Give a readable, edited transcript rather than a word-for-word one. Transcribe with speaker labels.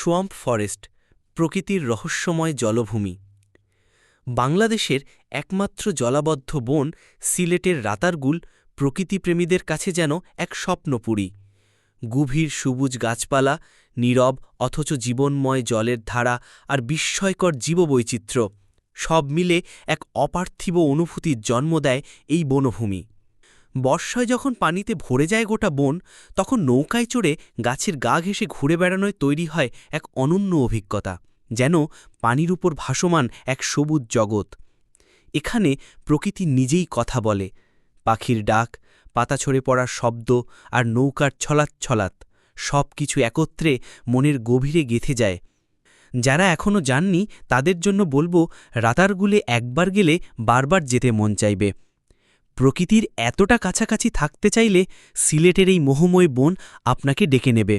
Speaker 1: Swamp forest, প্রকৃতির রহস্যময় জলভূমি। বাংলাদেশের একমাত্র জলাবদ্ধ বন সিলেটের রাতারগুল প্রকৃতিপ্রেমীদের কাছে যেন এক স্বপ্নপুরী। গভীর সবুজ গাছপালা, নীরব অথচ জীবনময় জলের ধারা আর বিস্ময়কর জীববৈচিত্র্য সব মিলে এক অপার্থিব অনুভূতির জন্ম দেয় এই বনভূমি। বর্ষায় যখন পানিতে ভরে যায় গোটা বন, তখন নৌকায় চড়ে গাছের গা ঘেঁষে ঘুরে বেড়ানোয় তৈরি হয় এক অনন্য অভিজ্ঞতা, যেন পানির উপর ভাসমান এক সবুজ জগৎ। এখানে প্রকৃতি নিজেই কথা বলে, পাখির ডাক, পাতা ছড়ে পড়ার শব্দ আর নৌকার ছলাৎ ছলাৎ সব কিছু একত্রে মনের গভীরে গেঁথে যায়। যারা এখনও যাননি তাদের জন্য বলবো, রাতারগুলে একবার গেলে বারবার যেতে মন চাইবে। প্রকৃতির এতটা কাছাকাছি থাকতে চাইলে সিলেটের এই মোহময় বন আপনাকে ডেকে নেবে।